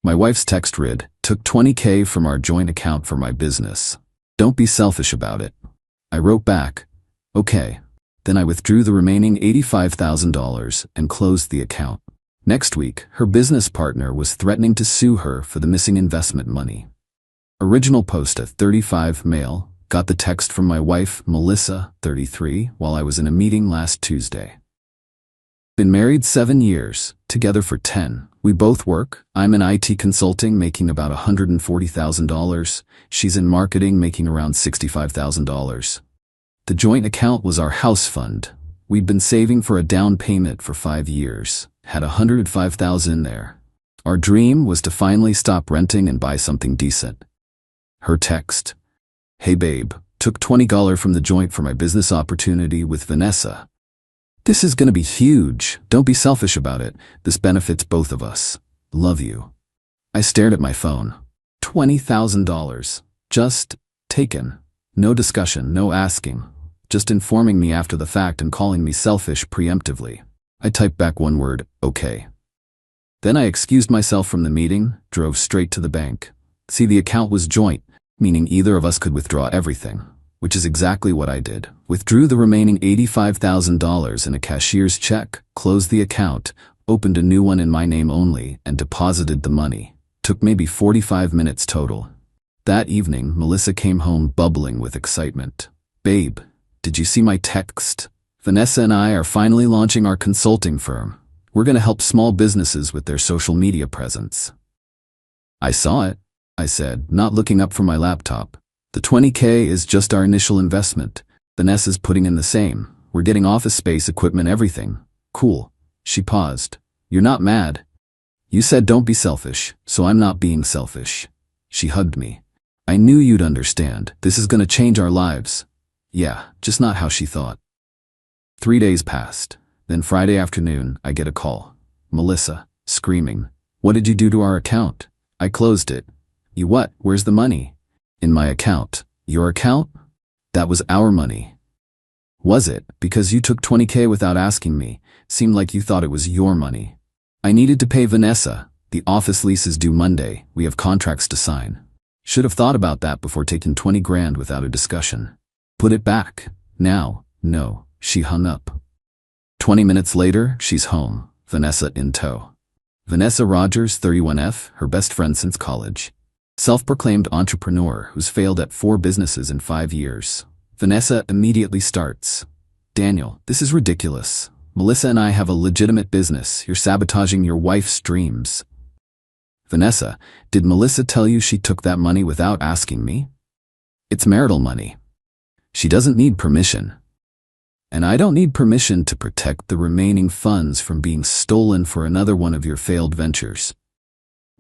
My wife's text read, "Took $20K from our joint account for my business. Don't be selfish about it." I wrote back, "Okay." Then I withdrew the remaining $85,000 and closed the account. Next week, her business partner was threatening to sue her for the missing investment money. Original post at 35 male, got the text from my wife, Melissa, 33, while I was in a meeting last Tuesday. Been married 7 years, together for 10. We both work. I'm in IT consulting, making about $140,000. She's in marketing, making around $65,000. The joint account was our house fund. We'd been saving for a down payment for 5 years, had $105,000 in there. Our dream was to finally stop renting and buy something decent. Her text, "Hey babe, took $20 from the joint for my business opportunity with Vanessa. This is gonna be huge. Don't be selfish about it. This benefits both of us. Love you." I stared at my phone. $20,000. Just taken. No discussion, no asking. Just informing me after the fact and calling me selfish preemptively. I typed back one word, "Okay." Then I excused myself from the meeting, drove straight to the bank. See, the account was joint, meaning either of us could withdraw everything, which is exactly what I did. Withdrew the remaining $85,000 in a cashier's check, closed the account, opened a new one in my name only, and deposited the money. Took maybe 45 minutes total. That evening, Melissa came home bubbling with excitement. "Babe, did you see my text? Vanessa and I are finally launching our consulting firm. We're going to help small businesses with their social media presence." "I saw it," I said, not looking up from my laptop. "The $20K is just our initial investment. Vanessa's putting in the same. We're getting office space, equipment, everything. Cool." She paused. "You're not mad?" "You said don't be selfish, so I'm not being selfish." She hugged me. "I knew you'd understand. This is going to change our lives." Yeah, just not how she thought. 3 days passed. Then Friday afternoon, I get a call. Melissa, screaming, "What did you do to our account?" I closed it. "You what? Where's the money?" "In my account." "Your account?" "That was our money." "Was it? Because you took $20K without asking me. Seemed like you thought it was your money." "I needed to pay Vanessa. The office lease is due Monday. We have contracts to sign. Should have thought about that before taking 20 grand without a discussion. Put it back. Now." "No." She hung up. 20 minutes later, she's home, Vanessa in tow. Vanessa Rogers, 31F, her best friend since college. Self-proclaimed entrepreneur who's failed at 4 businesses in 5 years. Vanessa immediately starts. "Daniel, this is ridiculous. Melissa and I have a legitimate business. You're sabotaging your wife's dreams." "Vanessa, did Melissa tell you she took that money without asking me?" "It's marital money. She doesn't need permission. And I don't need permission to protect the remaining funds from being stolen for another one of your failed ventures."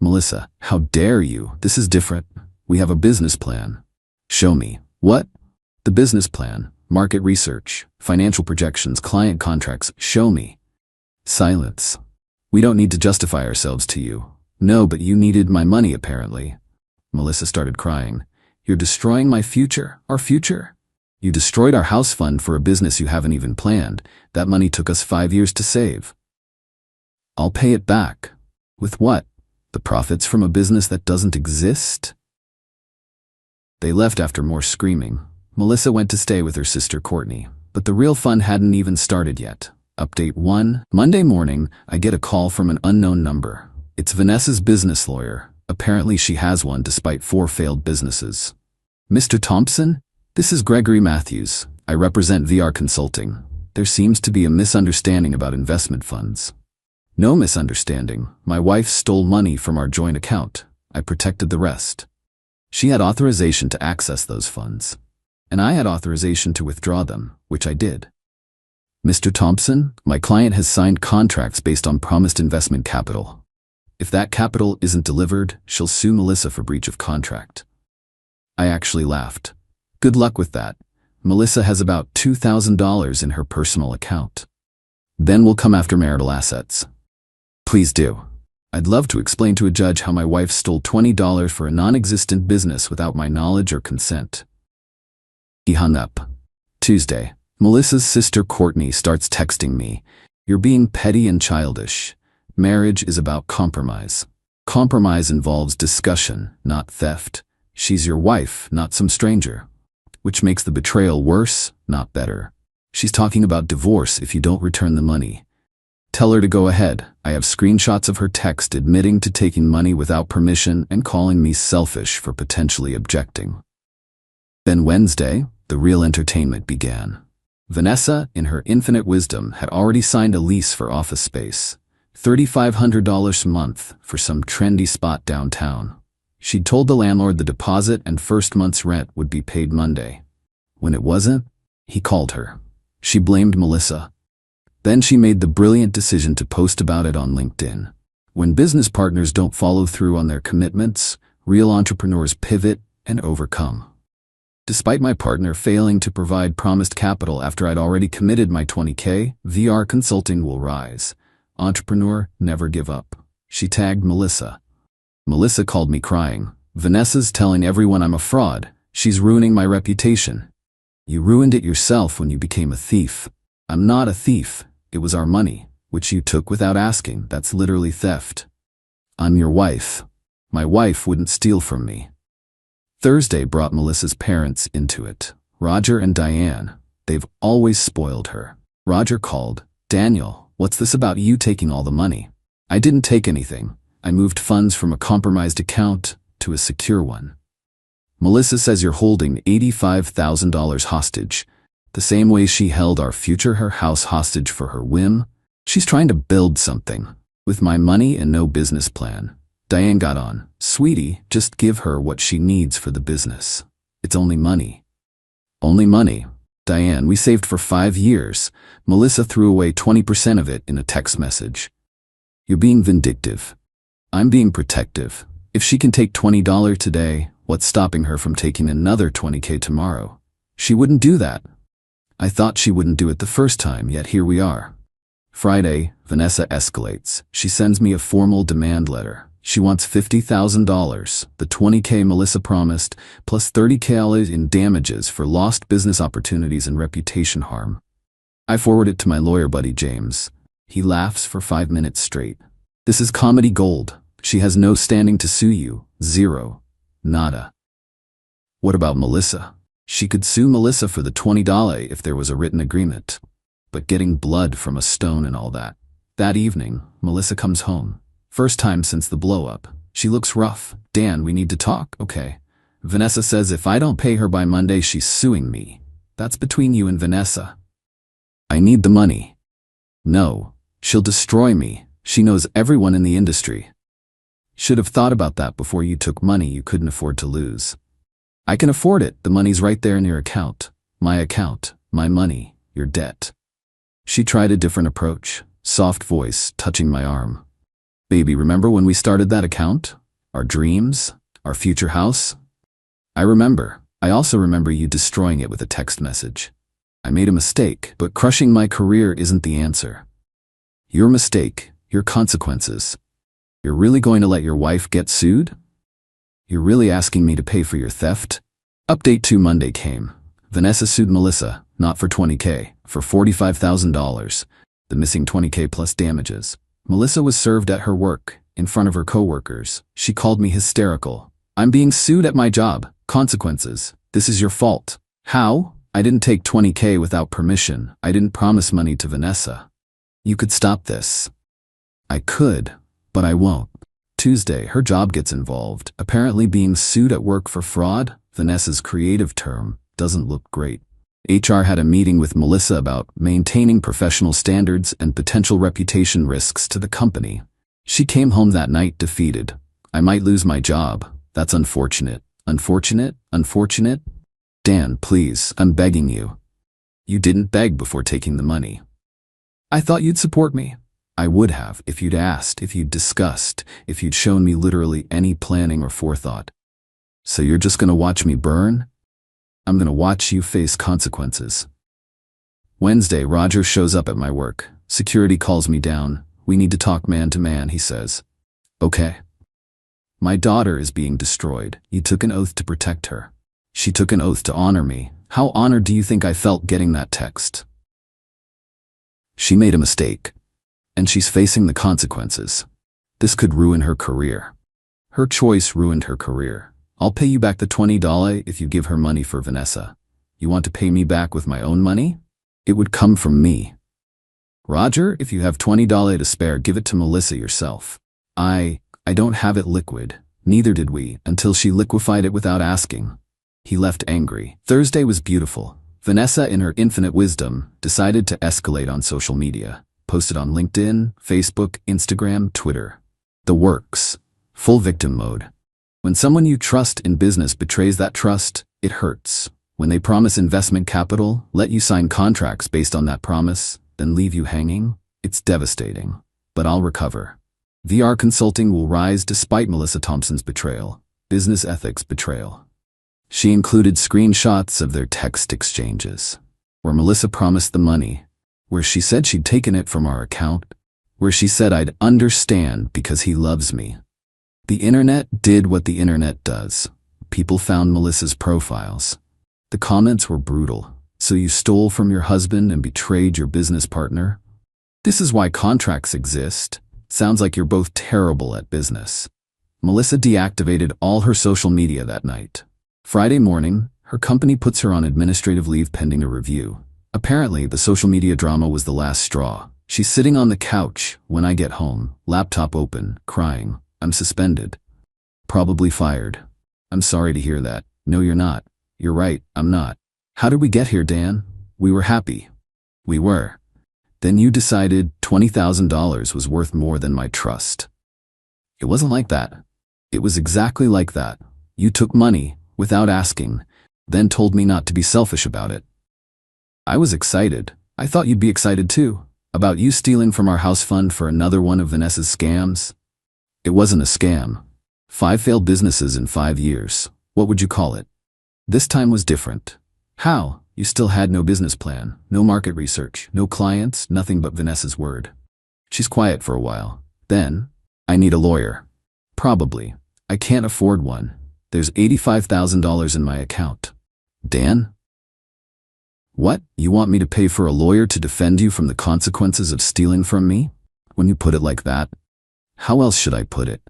"Melissa, how dare you? This is different. We have a business plan." "Show me." "What?" "The business plan, market research, financial projections, client contracts. Show me." Silence. "We don't need to justify ourselves to you." "No, but you needed my money apparently." Melissa started crying. "You're destroying my future, our future. You destroyed our house fund for a business you haven't even planned. That money took us 5 years to save." "I'll pay it back." "With what? The profits from a business that doesn't exist?" They left after more screaming. Melissa went to stay with her sister Courtney, but the real fun hadn't even started yet. Update 1. Monday morning, I get a call from an unknown number. It's Vanessa's business lawyer. Apparently she has one despite 4 failed businesses. "Mr. Thompson? This is Gregory Matthews. I represent VR Consulting. There seems to be a misunderstanding about investment funds." "No misunderstanding. My wife stole money from our joint account. I protected the rest. She had authorization to access those funds. And I had authorization to withdraw them, which I did." "Mr. Thompson, my client has signed contracts based on promised investment capital. If that capital isn't delivered, she'll sue Melissa for breach of contract." I actually laughed. "Good luck with that. Melissa has about $2,000 in her personal account. Then we'll come after marital assets." "Please do. I'd love to explain to a judge how my wife stole $20 for a non-existent business without my knowledge or consent." He hung up. Tuesday, Melissa's sister Courtney starts texting me. "You're being petty and childish. Marriage is about compromise." Compromise involves discussion, not theft. She's your wife, not some stranger. Which makes the betrayal worse, not better. She's talking about divorce if you don't return the money. Tell her to go ahead. I have screenshots of her text admitting to taking money without permission and calling me selfish for potentially objecting. Then Wednesday, the real entertainment began. Vanessa, in her infinite wisdom, had already signed a lease for office space. $3,500 a month for some trendy spot downtown. She'd told the landlord the deposit and first month's rent would be paid Monday. When it wasn't, he called her. She blamed Melissa. Then she made the brilliant decision to post about it on LinkedIn. When business partners don't follow through on their commitments, real entrepreneurs pivot and overcome. Despite my partner failing to provide promised capital after I'd already committed my $20K, VR consulting will rise. Entrepreneur, never give up. She tagged Melissa. Melissa called me crying. Vanessa's telling everyone I'm a fraud. She's ruining my reputation. You ruined it yourself when you became a thief. I'm not a thief. It was our money, which you took without asking. That's literally theft. I'm your wife. My wife wouldn't steal from me. Thursday brought Melissa's parents into it. Roger and Diane. They've always spoiled her. Roger called. Daniel, what's this about you taking all the money? I didn't take anything. I moved funds from a compromised account to a secure one. Melissa says you're holding $85,000 hostage, the same way she held our future her house hostage for her whim. She's trying to build something with my money and no business plan. Diane got on. Sweetie, just give her what she needs for the business. It's only money. Only money. Diane, we saved for 5 years. Melissa threw away 20% of it in a text message. You're being vindictive. I'm being protective. If she can take $20 today, what's stopping her from taking another $20K tomorrow? She wouldn't do that. I thought she wouldn't do it the first time, yet here we are. Friday, Vanessa escalates. She sends me a formal demand letter. She wants $50,000, the $20K Melissa promised, plus $30K in damages for lost business opportunities and reputation harm. I forward it to my lawyer buddy James. He laughs for 5 minutes straight. This is comedy gold. She has no standing to sue you. Zero. Nada. What about Melissa? She could sue Melissa for the $20 if there was a written agreement. But getting blood from a stone and all that. That evening, Melissa comes home. First time since the blow-up. She looks rough. Dan, we need to talk. Okay. Vanessa says if I don't pay her by Monday, she's suing me. That's between you and Vanessa. I need the money. No. She'll destroy me. She knows everyone in the industry. Should have thought about that before you took money you couldn't afford to lose. I can afford it. The money's right there in your account. My account. My money. Your debt. She tried a different approach. Soft voice touching my arm. Baby, remember when we started that account? Our dreams? Our future house? I remember. I also remember you destroying it with a text message. I made a mistake, but crushing my career isn't the answer. Your mistake, your consequences. You're really going to let your wife get sued? You're really asking me to pay for your theft? Update 2 Monday came. Vanessa sued Melissa, not for $20K, for $45,000. The missing $20K plus damages. Melissa was served at her work, in front of her coworkers. She called me hysterical. I'm being sued at my job. Consequences. This is your fault. How? I didn't take $20K without permission. I didn't promise money to Vanessa. You could stop this. I could, but I won't. Tuesday, her job gets involved. Apparently being sued at work for fraud, Vanessa's creative term, doesn't look great. HR had a meeting with Melissa about maintaining professional standards and potential reputation risks to the company. She came home that night defeated. I might lose my job. That's unfortunate. Unfortunate? Unfortunate? Dan, please, I'm begging you. You didn't beg before taking the money. I thought you'd support me. I would have if you'd asked, if you'd discussed, if you'd shown me literally any planning or forethought. So you're just gonna watch me burn? I'm gonna watch you face consequences. Wednesday, Roger shows up at my work. Security calls me down. We need to talk man to man, he says. Okay. My daughter is being destroyed. You took an oath to protect her. She took an oath to honor me. How honored do you think I felt getting that text? She made a mistake, and she's facing the consequences. This could ruin her career. Her choice ruined her career. I'll pay you back the $20 if you give her money for Vanessa. You want to pay me back with my own money? It would come from me. Roger, if you have $20 to spare, give it to Melissa yourself. I don't have it liquid. Neither did we, until she liquefied it without asking. He left angry. Thursday was beautiful. Vanessa, in her infinite wisdom, decided to escalate on social media. Posted on LinkedIn, Facebook, Instagram, Twitter. The works. Full victim mode. When someone you trust in business betrays that trust, it hurts. When they promise investment capital, let you sign contracts based on that promise, then leave you hanging, it's devastating. But I'll recover. VR Consulting will rise despite Melissa Thompson's betrayal. Business ethics betrayal. She included screenshots of their text exchanges, where Melissa promised the money, where she said she'd taken it from our account, where she said I'd understand because he loves me. The internet did what the internet does. People found Melissa's profiles. The comments were brutal. So you stole from your husband and betrayed your business partner? This is why contracts exist. Sounds like you're both terrible at business. Melissa deactivated all her social media that night. Friday morning, her company puts her on administrative leave pending a review. Apparently, the social media drama was the last straw. She's sitting on the couch when I get home, laptop open, crying. I'm suspended. Probably fired. I'm sorry to hear that. No, you're not. You're right, I'm not. How did we get here, Dan? We were happy. We were. Then you decided $20,000 was worth more than my trust. It wasn't like that. It was exactly like that. You took money, without asking, then told me not to be selfish about it. I was excited. I thought you'd be excited too, about you stealing from our house fund for another one of Vanessa's scams. It wasn't a scam. 5 failed businesses in 5 years. What would you call it? This time was different. How? You still had no business plan, no market research, no clients, nothing but Vanessa's word. She's quiet for a while. Then, I need a lawyer. Probably. I can't afford one. There's $85,000 in my account. Dan? What? You want me to pay for a lawyer to defend you from the consequences of stealing from me? When you put it like that. How else should I put it?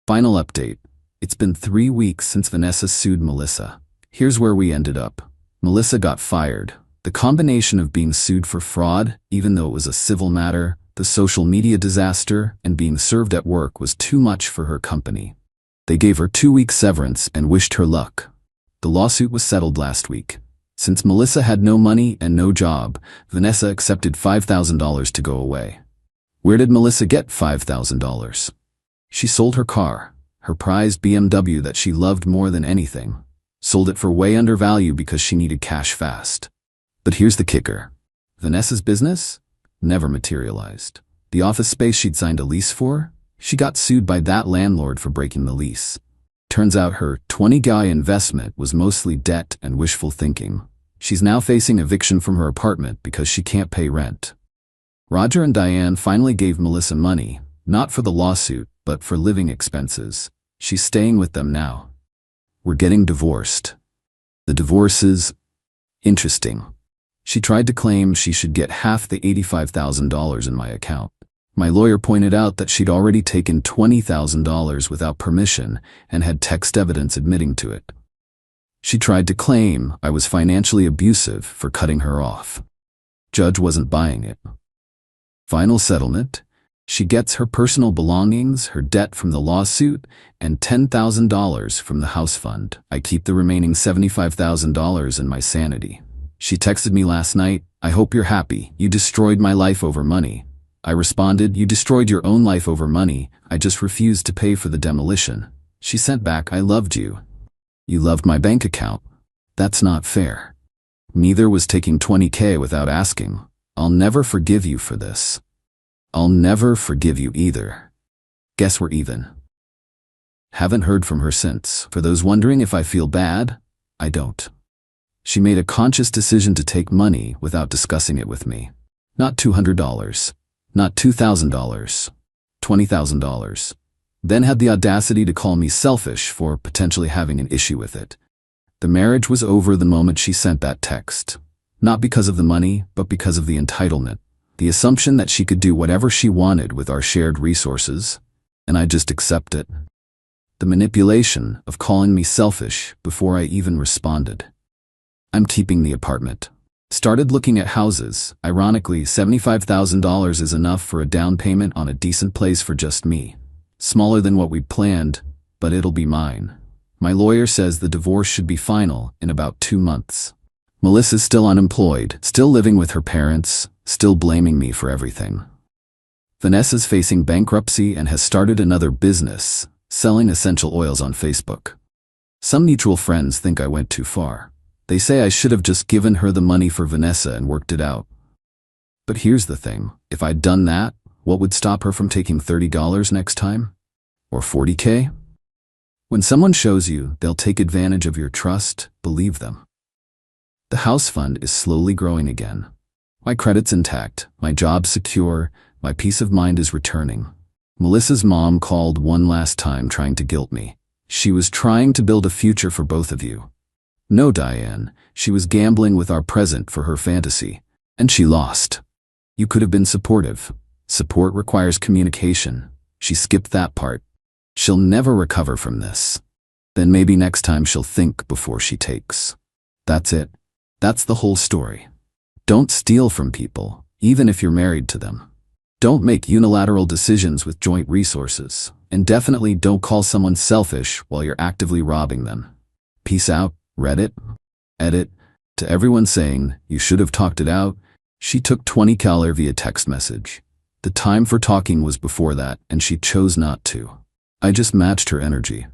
Final update. It's been 3 weeks since Vanessa sued Melissa. Here's where we ended up. Melissa got fired. The combination of being sued for fraud, even though it was a civil matter, the social media disaster, and being served at work was too much for her company. They gave her 2-week severance and wished her luck. The lawsuit was settled last week. Since Melissa had no money and no job, Vanessa accepted $5,000 to go away. Where did Melissa get $5,000? She sold her car, her prized BMW that she loved more than anything. Sold it for way under value because she needed cash fast. But here's the kicker. Vanessa's business never materialized. The office space she'd signed a lease for, she got sued by that landlord for breaking the lease. Turns out her $20,000 investment was mostly debt and wishful thinking. She's now facing eviction from her apartment because she can't pay rent. Roger and Diane finally gave Melissa money, not for the lawsuit, but for living expenses. She's staying with them now. We're getting divorced. The divorce is interesting. She tried to claim she should get half the $85,000 in my account. My lawyer pointed out that she'd already taken $20,000 without permission and had text evidence admitting to it. She tried to claim I was financially abusive for cutting her off. Judge wasn't buying it. Final settlement. She gets her personal belongings, her debt from the lawsuit, and $10,000 from the house fund. I keep the remaining $75,000 and my sanity. She texted me last night, I hope you're happy. You destroyed my life over money. I responded, you destroyed your own life over money. I just refused to pay for the demolition. She sent back, I loved you. You loved my bank account. That's not fair. Neither was taking $20,000 without asking. I'll never forgive you for this. I'll never forgive you either. Guess we're even. Haven't heard from her since. For those wondering if I feel bad, I don't. She made a conscious decision to take money without discussing it with me. Not $200, not $2,000, $20,000. Then had the audacity to call me selfish for potentially having an issue with it. The marriage was over the moment she sent that text. Not because of the money, but because of the entitlement. The assumption that she could do whatever she wanted with our shared resources, and I just accept it. The manipulation of calling me selfish before I even responded. I'm keeping the apartment. Started looking at houses. Ironically, $75,000 is enough for a down payment on a decent place for just me. Smaller than what we planned, but it'll be mine. My lawyer says the divorce should be final in about 2 months. Melissa's still unemployed, still living with her parents, still blaming me for everything. Vanessa's facing bankruptcy and has started another business, selling essential oils on Facebook. Some mutual friends think I went too far. They say I should have just given her the money for Vanessa and worked it out. But here's the thing, if I'd done that, what would stop her from taking $30 next time? Or $40K? When someone shows you they'll take advantage of your trust, believe them. The house fund is slowly growing again. My credit's intact, my job's secure, my peace of mind is returning. Melissa's mom called one last time trying to guilt me. She was trying to build a future for both of you. No, Diane, she was gambling with our present for her fantasy, and she lost. You could have been supportive. Support requires communication. She skipped that part. She'll never recover from this. Then maybe next time she'll think before she takes. That's it. That's the whole story. Don't steal from people, even if you're married to them. Don't make unilateral decisions with joint resources, and definitely don't call someone selfish while you're actively robbing them. Peace out, Reddit. Edit. To everyone saying, you should have talked it out, she took $20 via text message. The time for talking was before that, and she chose not to. I just matched her energy.